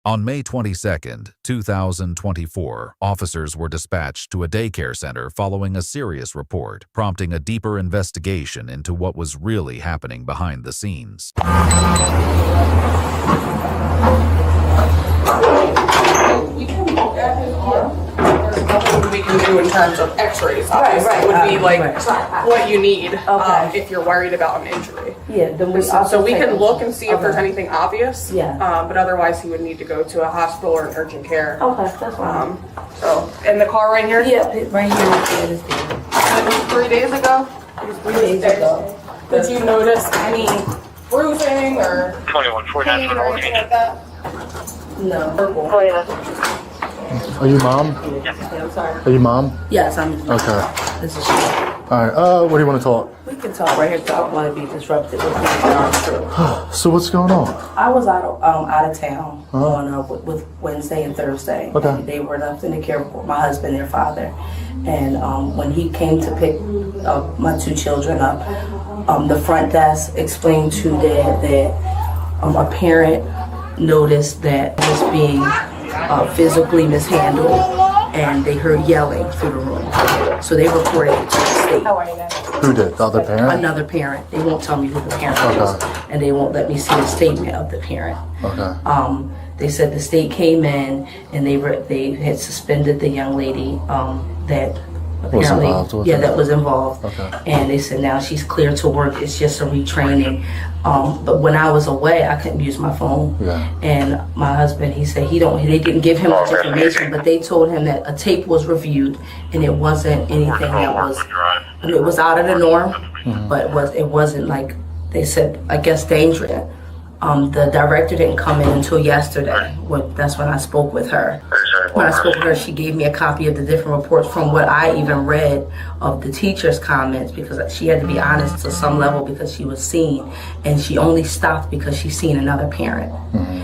On May 22, 2024, officers were dispatched to a daycare center following a serious report, prompting a deeper investigation into what was really happening behind the scenes. We can look at his arm. There's nothing we can do in terms of x-rays. Obviously, it would be like what you need if you're worried about an injury. Yeah, then so we can look and see if there's anything obvious. Yeah. But otherwise, he would need to go to a hospital or an urgent care. Okay, that's fine. So, in the car right here? Yeah, right here. It was 3 days ago? It was 3 days ago. Did you notice any bruising or 2149 pain or anything like that? No. Oh, yeah. Are you mom? Yeah, I'm sorry. Are you mom? Yes, I'm. Okay. This is she. Alright, what do you want to talk? We can talk right here, so I don't want to be disrupted with my So what's going on? I was out of town on with Wednesday and Thursday. Okay. And they were left in the care of my husband, their father. And when he came to pick my two children up, the front desk explained to Dad that a parent noticed that was being physically mishandled, and they heard yelling through the room. So they reported it to the state. How are you guys? Who did? The other parent? Another parent. They won't tell me who the parent is, and they won't let me see a statement of the parent. Okay. They said the state came in and they had suspended the young lady that apparently that was involved. Okay. And they said now she's clear to work. It's just a retraining. But when I was away, I couldn't use my phone. Yeah. And my husband, he said they didn't give him much information, but they told him that a tape was reviewed and it wasn't anything that was, it was out of the norm, but it wasn't like they said, I guess, dangerous. The director didn't come in until yesterday. That's when I spoke with her. When I spoke with her, she gave me a copy of the different reports from what I even read of the teacher's comments, because she had to be honest to some level because she was seen, and she only stopped because she seen another parent.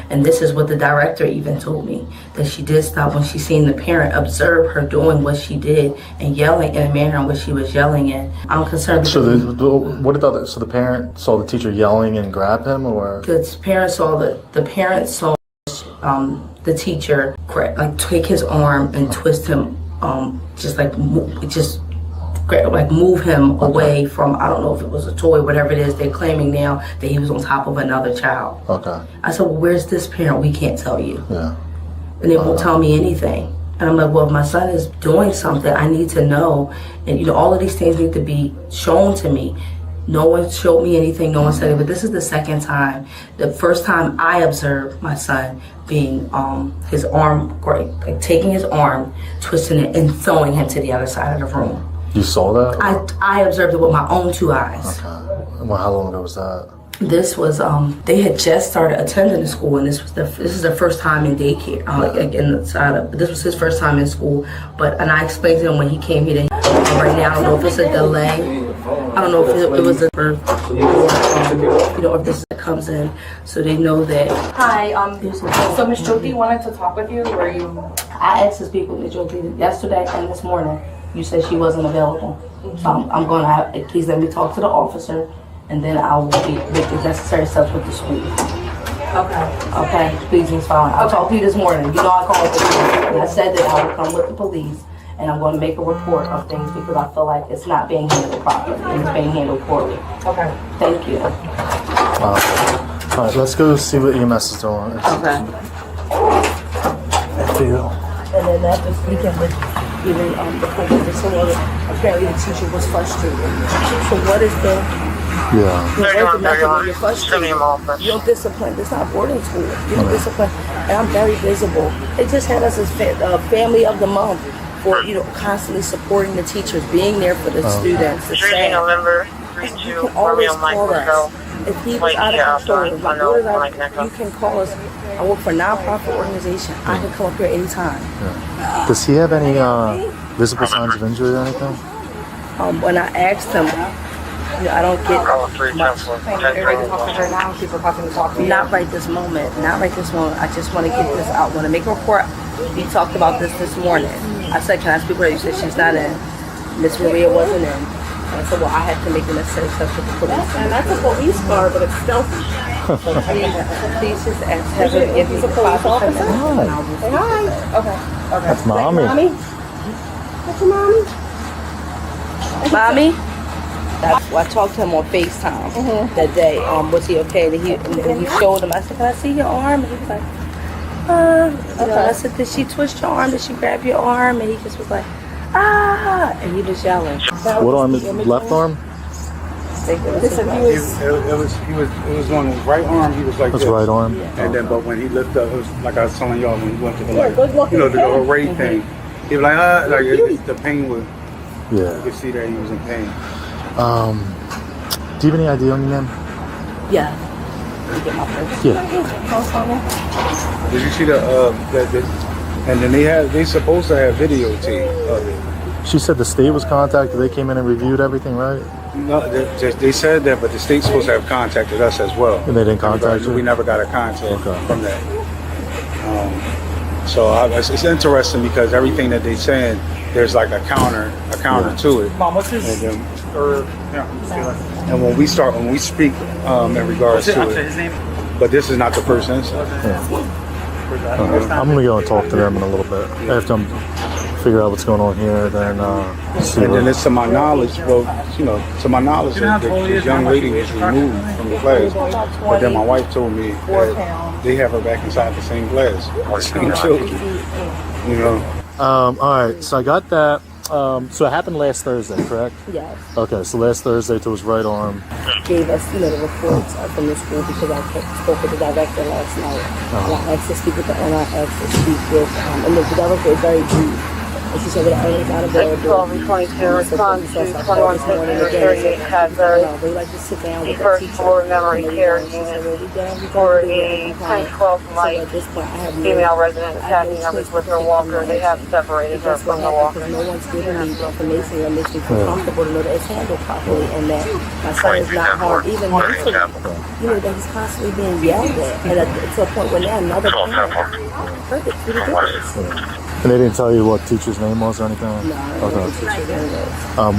And this is what the director even told me, that she did stop when she seen the parent observe her doing what she did and yelling in a manner in which she was yelling in. I'm concerned. So the parent saw the teacher yelling and grabbed him, or? The parent saw the teacher take his arm and twist him, move him away from, I don't know if it was a toy, whatever it is. They're claiming now that he was on top of another child. Okay. I said, well, where's this parent? We can't tell you. Yeah. And they won't tell me anything. And I'm like, well, if my son is doing something, I need to know. And all of these things need to be shown to me. No one showed me anything, no one said it, but this is the second time. The first time I observed my son being his arm, taking his arm, twisting it, and throwing him to the other side of the room. You saw that? I observed it with my own two eyes. Okay. Well, how long ago was that? This was they had just started attending the school, and this is their first time in daycare. This was his first time in school, and I explained to him when he came here. Right now, I don't know if it's a delay. I don't know if it was a birth or if this comes in, so they know that. Hi, so Ms. Jyoti wanted to talk with you. Were you? I asked to speak with Ms. Jyoti yesterday and this morning. You said she wasn't available. So I'm going to please let me talk to the officer, and then I will make the necessary steps with the school. Okay, please, Ms. Fallon. I'll talk to you this morning. I called this morning, and I said that I would come with the police, and I'm going to make a report of things because I feel like it's not being handled properly and it's being handled poorly. Okay. Thank you. All right, let's go see what EMS is doing. Okay. And then that was weekend with even the police. Apparently the teacher was frustrated. So what is the... You're frustrated. You don't discipline. It's not boarding school. You don't discipline. And I'm very visible. They just had us as family of the month for constantly supporting the teachers, being there for the students. The staff. November You can always call us. If he was out of control, my daughter's out, you can call us. I work for a non-profit organization. I can come up here anytime. Yeah. Does he have any visible signs of injury or anything? When I asked him, I don't get much. Not right this moment. Not right this moment. I just want to get this out. I want to make a report. We talked about this morning. I said, can I speak with her? You said she's not in. Miss Maria wasn't in. And I said, well, I had to make the necessary steps with the police. And that's a police car, but it's stealthy. Please just ask her to give me the copy. Say hi. Okay. That's mommy. Mommy? That's your mommy? Mommy? I talked to him on FaceTime that day. Was he okay? And he showed him. I said, "Can I see your arm?" And he was like, I said, "Did she twist your arm? Did she grab your arm?" And he just was like, "Ah!" And he was yelling. What arm is left arm? It was on his right arm. He was like His this. right arm. And then, but when he lifted up, it was like I was telling y'all when he went to the array thing. He was like, the pain was. Yeah. You could see that he was in pain. Do you have any idea on your name? Yeah. Yeah. Did you see and then they supposed to have videotape of it. She said the state was contacted. They came in and reviewed everything, right? No, they said that, but the state's supposed to have contacted us as well. And they didn't contact you? We never got a contact Okay. from that. It's interesting because everything that they're saying, there's like a counter to it. Mom, what's his? And when we speak in regards to it, His name? but this is not the first incident. I'm gonna go and talk to them in a little bit after I'm figure out what's going on here. Then see. And then it's to my knowledge, this young lady was removed from the class. But then my wife told me that they have her back inside the same class, the same children. You know. All right. So I got that. So it happened last Thursday, correct? Yes. Okay. So last Thursday to his right arm. Gave us, the reports from the school because I spoke with the director last night. And I asked to speak with the owner. I asked to speak with, and the director is very brief. And she said, well, the owner's not available. 1222 responds to 2138 Cadbury. They like to sit down with the First teacher. floor memory care unit for a 10-12 light female resident attacking her with her walker. They have separated her from the walker. Because no one's giving me the information that makes me feel comfortable to know that it's handled properly and that my son is not harmed, even mentally. That he's constantly being yelled at. And to a point where now another parent heard it. It's ridiculous. And they didn't tell you what teacher's name was or anything? No, Okay.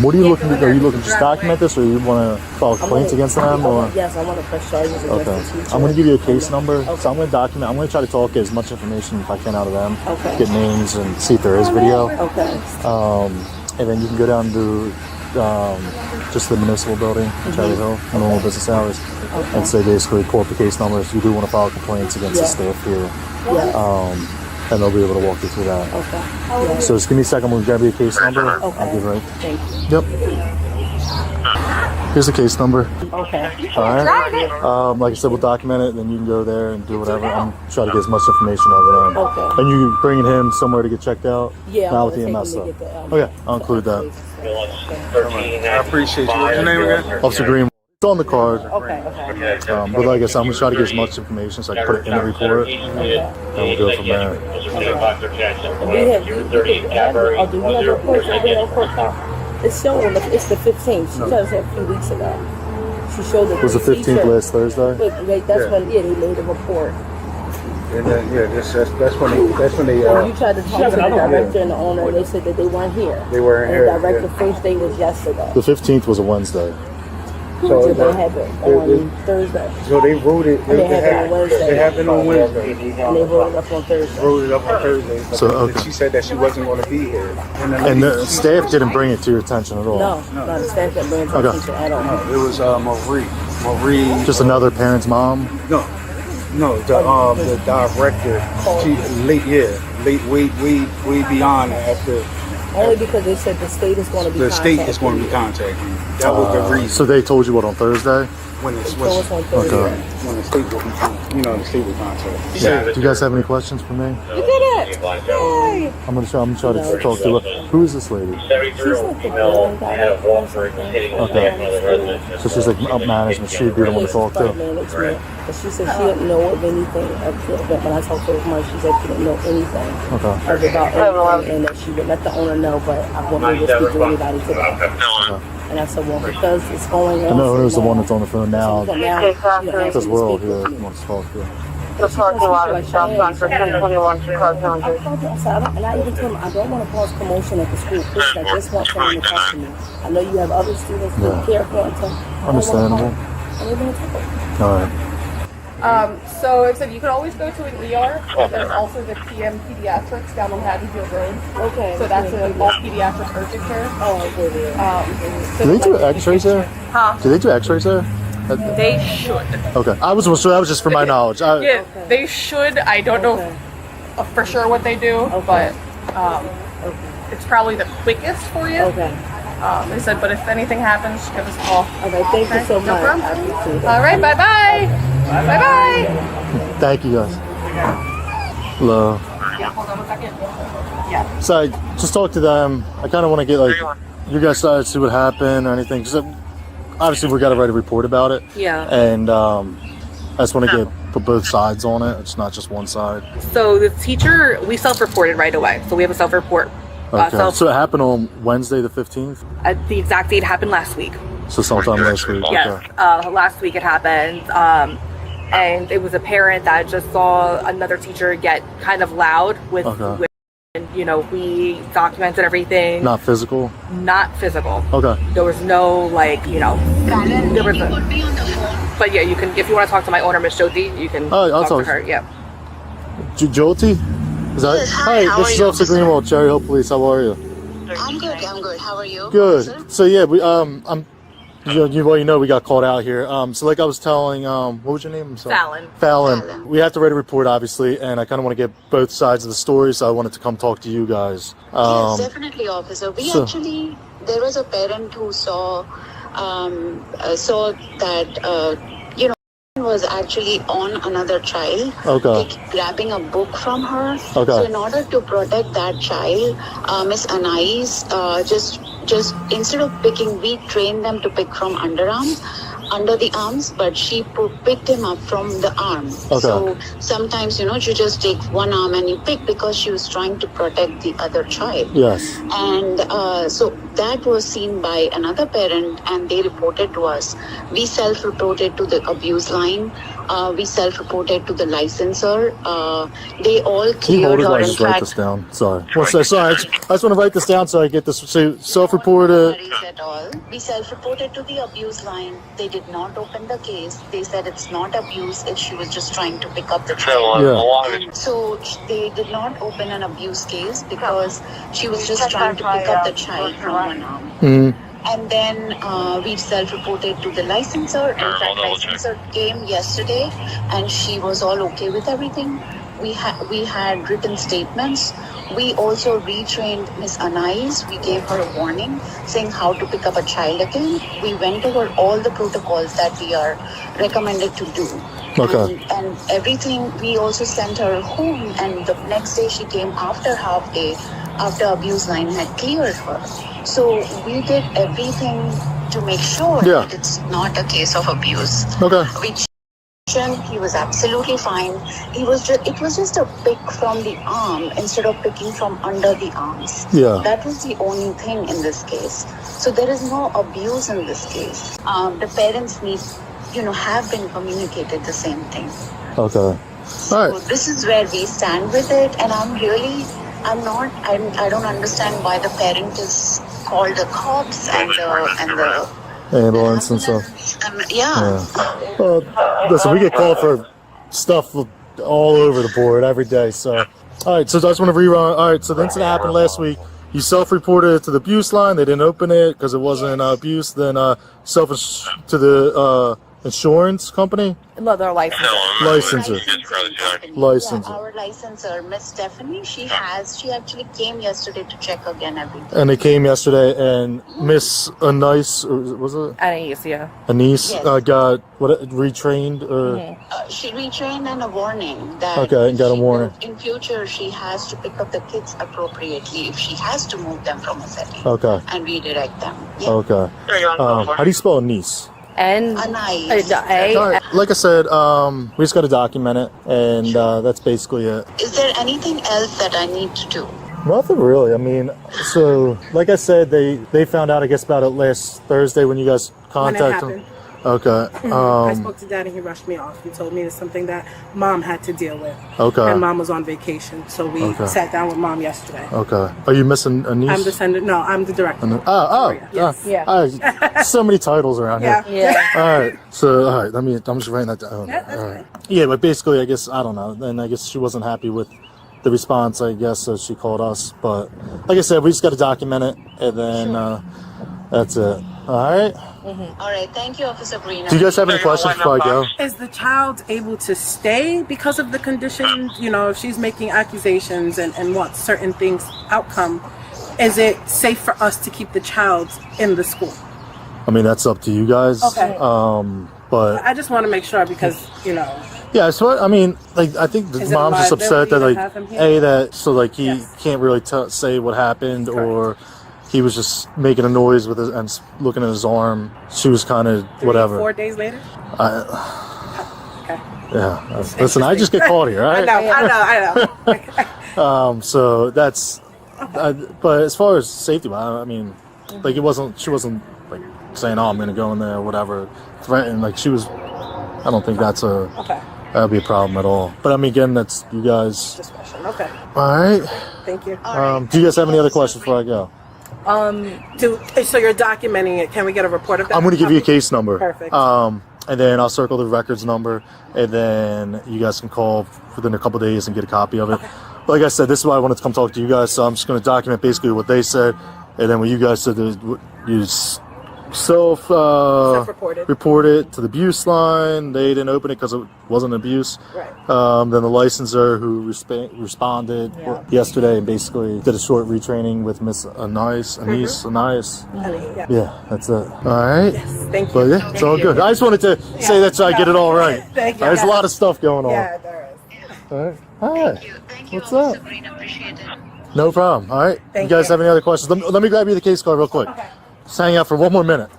What are you looking to do? Are you looking to just document this or you want to file complaints against them? Or? Yes, I want to press charges against the teacher. I'm going to give you a case number. Okay. So I'm going to document. I'm going to try to talk, get as much information if I can out of them. Okay. Get names and see if there is video. Okay. And then you can go down to just the municipal building, Cherry Hill, normal business hours, and say basically report the case numbers. You do want to file complaints against the staff here. Yeah. And they'll be able to walk you through that. Okay. So just give me a second. We'll grab you a case number. Okay. I'll give it right. Thank you. Yep. Here's the case number. Okay. All right. Like I said, we'll document it, then you can go there and do whatever. I'm trying to get as much information out of them. Okay. And you bringing him somewhere to get checked out? Yeah. Not with the EMS though. Okay, I'll include that. I appreciate you. What's your name again? Officer Green. It's on the card. Okay. But like I said, I'm going to try to get as much information so I can put it in the report. And we'll go from there. Do we have reports? It's showing. It's the 15th. She does it a few weeks ago. She showed it. Was the 15th last Thursday? That's when they made a report. And then, that's when they You tried to talk to the director and the owner, and they said that they weren't here. They weren't here. And the director first day was yesterday. The 15th was a Wednesday. So they have it on Thursday. So they wrote it. They have it on Wednesday. They have it on Wednesday. And they wrote it up on Thursday. Wrote it up on Thursday. So, okay. She said that she wasn't going to be here. And the staff didn't bring it to your attention at all? No, the staff didn't bring it to the teacher at all. No, it was Marie. Just another parent's mom? No, the director. Way beyond after. Only because they said the state is going to be The state is going to be contacting you. That was the reason. So they told you what on Thursday? When it's So it's on Thursday. Okay. when the state will be contacted. The state will contact. Yeah. Do you guys have any questions for me? You did it! Yay! I'm gonna try to talk to her. Who is this lady? She's like the building director or something. Okay. So she's like up management. She'd be the one to talk to. Management. But she said she didn't know of anything of the event. When I talked to her tomorrow, she said she didn't know anything Okay. about anything, and that she would let the owner know, but I won't be able to speak to anybody today. And I said, well, because it's going on. No, who's the one that's on the phone now? It's This world here wants to talk to. The parking lot of South Front for 1021 Chicago Country. And I even told him I don't want to cause commotion at the school. Please, I just want someone to talk to me. I know you have other students to care for and so Understandable. I'm even going to talk. All right. So it said you could always go to an ER, but there's also the PM Pediatrics down on Haddonfield Road. Okay. So that's an all pediatric urgent care. Oh, okay. So Do they do like, X-rays there? Huh? Do they do X-rays there? They should. Okay. That was just for my knowledge. Yeah, they should. I don't know for sure what they do, but it's probably the quickest for you. Okay. They said, but if anything happens, give us a call. Okay, thank you so No much. problem. I appreciate it. All right, bye-bye. Bye-bye. Thank you guys. Hello. Yeah, hold on 1 second. Yeah. So I just talk to them. I kind of want to get like you guys side, see what happened or anything. Because obviously we got to write a report about it. Yeah. And I just want to put both sides on it. It's not just one side. So the teacher, we self-reported right away. So we have a self-report. Okay. So it happened on Wednesday the 15th. The exact date happened last week. So sometime last week. Yes. Okay. Last week it happened. And it was a parent that just saw another teacher get kind of loud with, and, you know, we documented everything. Not physical. Not physical. Okay. There was no like, you know, there was but yeah, you can, if you want to talk to my owner, Miss Jyoti, you can I'll talk talk to her. Yeah. Jyoti? Is that? Yes, hi, how this are is you? Officer Greenwald, Cherry Hill Police. How are you? I'm good. How are you? Good. Officer? So yeah, we you know we got called out here. So like I was telling, what was your name? I'm sorry. Fallon. Fallon. We have to write a report, obviously, and I kind of want to get both sides of the story. So I wanted to come talk to you guys. Yes, definitely, officer. There was a parent who saw that was actually on another child, like grabbing a book from her. So in order to protect that child, Miss Anais just instead of picking, we trained them to pick from under the arms, but she picked him up from the arm. So sometimes, you just take one arm and you pick because she was trying to protect the other child. Yes. And so that was seen by another parent and they reported to us. We self-reported to the abuse line. We self-reported to the licensor. They all cleared her. I just write this down. Sorry. Sorry. I just want to write this down so I get this. So self-reported. No worries at all. We self-reported to the abuse line. They did not open the case. They said it's not abuse. She was just trying to pick up the child. Yeah. So they did not open an abuse case because she was just trying to pick up the child from one arm. Mm-hmm. And then we self-reported to the licensor. In fact, licensor came yesterday and she was all okay with everything. We had written statements. We also retrained Miss Anais. We gave her a warning saying how to pick up a child again. We went over all the protocols that we are recommended to do. And everything. We also sent her home, and the next day she came after half day, after abuse line had cleared her. So we did everything to make sure that it's not a case of abuse. He was absolutely fine. It was just a pick from the arm instead of picking from under the arms. Yeah. That was the only thing in this case. So there is no abuse in this case. The parents have been communicated the same thing. Okay. All So right. this is where we stand with it, and I don't understand why the parent is called the cops and the Ambulance and stuff. Well, listen, we get called for stuff all over the board every day. So, all right. So I just want to rerun. All right. So the incident happened last week. You self-reported it to the abuse line. They didn't open it because it wasn't abuse. Then to the insurance company. No, they're licensed. Licensor. Our licensor, Miss Stephanie, she actually came yesterday to check again everything. And they came yesterday, and Miss Anais, was it? Anais, yeah. Anais got retrained or. She retrained and a warning that. Okay, and got a warning. In future, she has to pick up the kids appropriately if she has to move them from a setting. Okay. And redirect them. Yeah. Okay. How do you spell Anais? Anais. Like I said, we just got to document it, and that's basically it. Is there anything else that I need to do? Nothing really. I mean, so like I said, they found out, I guess, about it last Thursday when you guys contacted them. Okay. I spoke to Dad and he rushed me off. He told me it's something that Mom had to deal with. Okay. And Mom was on vacation, so we sat down with Mom yesterday. Okay. Are you missing a niece? I'm the sender. No, I'm the director. Yes. Yeah. So many titles around here. Yeah. All right. So, all right. I'm just writing that down. Yeah, that's all right. Yeah, but basically, I guess, I don't know. And I guess she wasn't happy with the response, I guess, so she called us. But like I said, we just got to document it, and then that's it. All right. All right. Thank you, Officer Brina. Do you guys have any questions before I go? Is the child able to stay because of the condition? You know, if she's making accusations and wants certain things outcome, is it safe for us to keep the child in the school? I mean, that's up to you guys. Okay. But I just want to make sure because, you know. yeah, so I mean, like, I think the Is it mom's just upset that, liability like, to have him here? so, like, he can't really say what happened, or he was just making a noise with his and looking at his arm. She was kind of whatever. 4 days later? Okay. Yeah. Listen, I just get called here, right? I know. So that's, but as far as safety, I mean, like, she wasn't like saying, "Oh, I'm gonna go in there," or whatever, threatening. Like, she was. I don't think that'd be a problem at all. But I mean, again, that's you guys. Discretion. Okay. All right. Thank you. Do you guys have any other questions before I go? So you're documenting it. Can we get a report of that? I'm going to give you a case number. Perfect. And then I'll circle the records number, and then you guys can call within a couple of days and get a copy of it. Okay. Like I said, this is why I wanted to come talk to you guys. So I'm just going to document basically what they said, and then what you guys said. You self-reported to the abuse line. They didn't open it because it wasn't abuse. Right. Then the licenser who responded yesterday and basically did a short retraining with Miss Anais. Yeah, that's it. All right. Yes, thank you. But yeah, it's all good. I just wanted to say that so I get it all right. Thank you. There's a lot of stuff going on. Yeah, there is. All right. Hi. Thank you, What's up? Sabrina. Appreciate it. No problem. All right. Thank you guys you. have any other questions? Let me grab you the case card real quick. Okay. Just hang out for one more minute.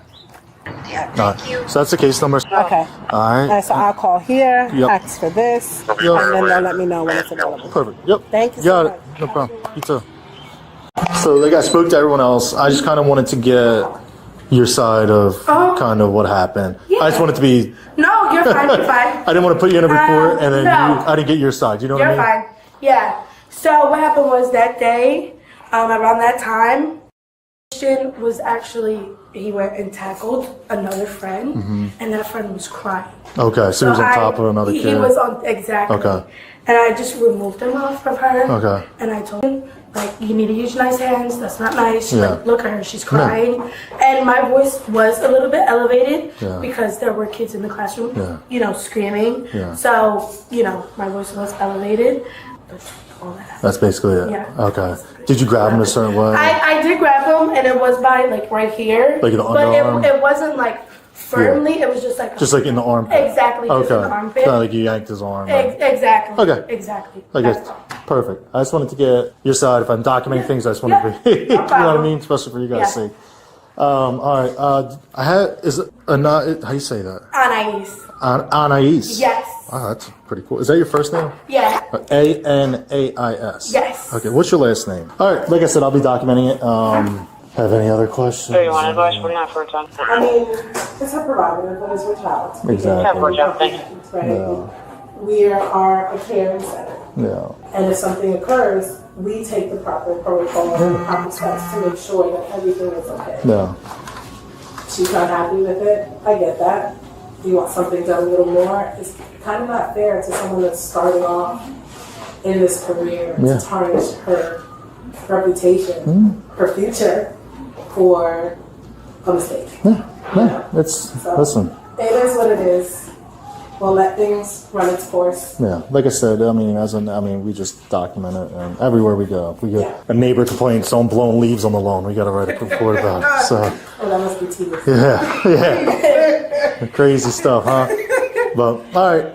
Yeah, All thank right. you. So that's the case number. Okay. All right. So I'll call here, Yep. ask for this, Yep. and then they'll let me know when it's available. Perfect. Yep. Thank you Got so it. much. No problem. You too. So, like, I spoke to everyone else. I just kind of wanted to get your side of kind of what happened. I just wanted to be. No, you're fine. You're fine. I didn't want to put you in a report and then no. I didn't get your side. You know what I You're mean? fine. Yeah. So what happened was that day, around that time, Christian was actually, he went and tackled another friend, and that friend was crying. Okay, so he was on top of another kid. He was on, exactly. Okay. And I just removed him off of her. Okay. And I told him, like, you need to use nice hands. That's not nice. Yeah. Like, look at her. She's crying. And my voice was a little bit elevated Yeah. because there were kids in the classroom, Yeah. you know, screaming. Yeah. So, you know, my voice was elevated. But all that happened. That's basically it. Yeah. Okay. Did you grab him a certain way? I did grab him, and it was by, like, right here. Like in the but underarm? it wasn't, like, firmly. It was just, like... Just like in the armpit? Exactly. Just in the Okay. armpit. Kind of like you yanked his arm. Exactly. Okay. Exactly. I guess. Perfect. I just wanted to get your side. If I'm documenting things, I just wanted to be, you know what I mean? Especially for you guys' sake. All right. I had, is it, how do you say that? Anais. Anais. Yes. Oh, that's pretty cool. Is that your first name? Yeah. Anais. Yes. Okay, what's your last name? All right, like I said, I'll be documenting it. Have any other questions? Do you want advice? We're not for a time. I mean, it's her prerogative, but it's her child. Exactly. Right? Yeah. We are a caring center. Yeah. And if something occurs, we take the proper protocol and the proper steps to make sure that everything is okay. Yeah. She's not happy with it. I get that. You want something done a little more. It's kind of not fair to someone that's starting off in this career to tarnish her reputation, her future for a mistake. Yeah. Listen. It is what it is. We'll let things run its course. Yeah, like I said, we just document it, and everywhere we go, if we get a neighbor complaining someone blowing leaves on the lawn, we got to write a report about it. So. Oh, that must be tedious. Yeah. Crazy stuff, huh? But all right,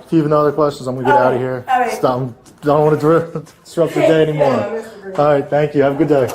if you have no other questions, I'm gonna get out of here. All right. Stop. Don't want to disrupt your day anymore. All right, thank you. Have a good day.